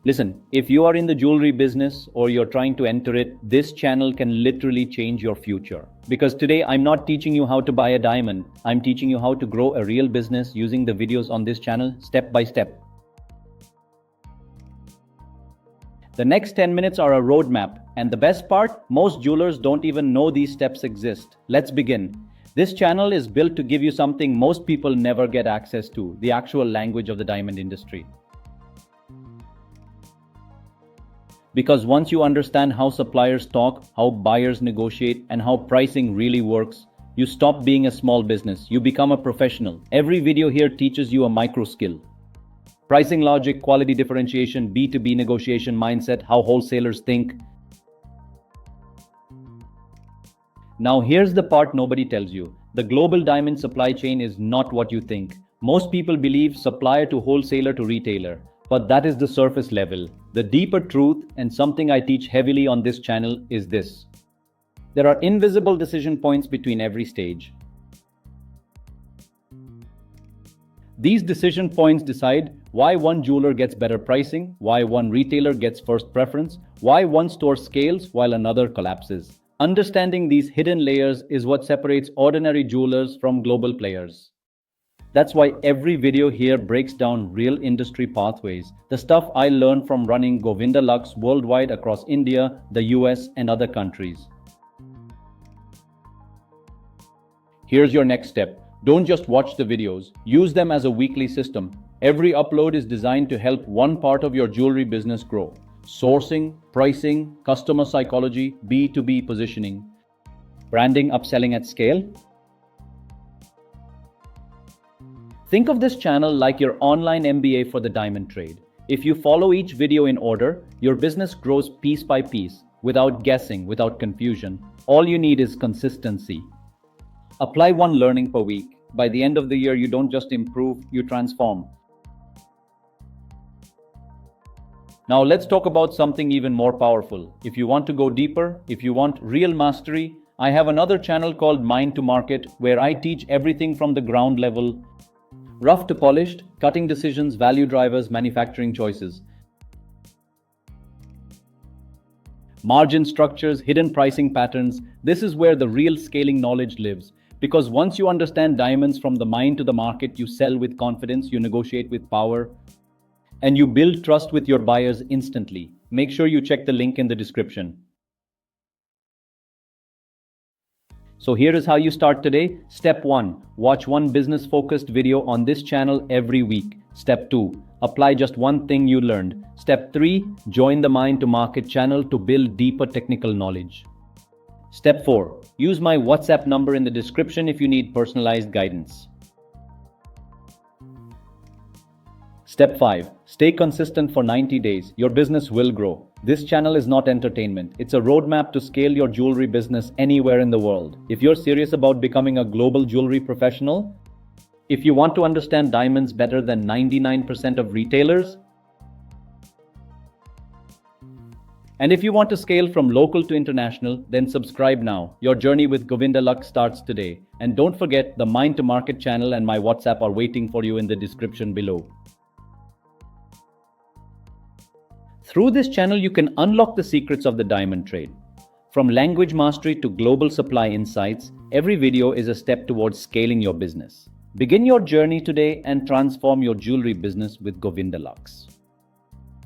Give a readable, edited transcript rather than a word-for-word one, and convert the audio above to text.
Listen, if you are in the jewelry business or you're trying to enter it, this channel can literally change your future. Because today I'm not teaching you how to buy a diamond, I'm teaching you how to grow a real business using the videos on this channel step by step. The next 10 minutes are a roadmap, and the best part, most jewelers don't even know these steps exist. Let's begin. This channel is built to give you something most people never get access to, the actual language of the diamond industry. Because once you understand how suppliers talk, how buyers negotiate, and how pricing really works, you stop being a small business, you become a professional. Every video here teaches you a micro skill. Pricing logic, quality differentiation, B2B negotiation mindset, how wholesalers think. Now here's the part nobody tells you. The global diamond supply chain is not what you think. Most people believe supplier to wholesaler to retailer. But that is the surface level. The deeper truth, and something I teach heavily on this channel, is this. There are invisible decision points between every stage. These decision points decide why one jeweler gets better pricing, why one retailer gets first preference, why one store scales while another collapses. Understanding these hidden layers is what separates ordinary jewelers from global players. That's why every video here breaks down real industry pathways, the stuff I learned from running Govinda Luxe worldwide across India, the US, and other countries. Here's your next step. Don't just watch the videos, use them as a weekly system. Every upload is designed to help one part of your jewelry business grow. Sourcing, pricing, customer psychology, B2B positioning, branding, upselling at scale. Think of this channel like your online MBA for the diamond trade. If you follow each video in order, your business grows piece by piece, without guessing, without confusion. All you need is consistency. Apply one learning per week. By the end of the year, you don't just improve, you transform. Now let's talk about something even more powerful. If you want to go deeper, if you want real mastery, I have another channel called Mind to Market, where I teach everything from the ground level, rough to polished, cutting decisions, value drivers, manufacturing choices, margin structures, hidden pricing patterns. This is where the real scaling knowledge lives. Because once you understand diamonds from the mind to the market, you sell with confidence, you negotiate with power, and you build trust with your buyers instantly. Make sure you check the link in the description. So here is how you start today. Step 1. Watch one business-focused video on this channel every week. Step 2. Apply just one thing you learned. Step 3. Join the Mind to Market channel to build deeper technical knowledge. Step 4. Use my WhatsApp number in the description if you need personalized guidance. Step 5. Stay consistent for 90 days. Your business will grow. This channel is not entertainment. It's a roadmap to scale your jewelry business anywhere in the world. If you're serious about becoming a global jewelry professional, if you want to understand diamonds better than 99% of retailers, and if you want to scale from local to international, then subscribe now. Your journey with Govinda Luxe starts today. And don't forget, the Mind to Market channel and my WhatsApp are waiting for you in the description below. Through this channel, you can unlock the secrets of the diamond trade. From language mastery to global supply insights, every video is a step towards scaling your business. Begin your journey today and transform your jewelry business with Govinda Luxe.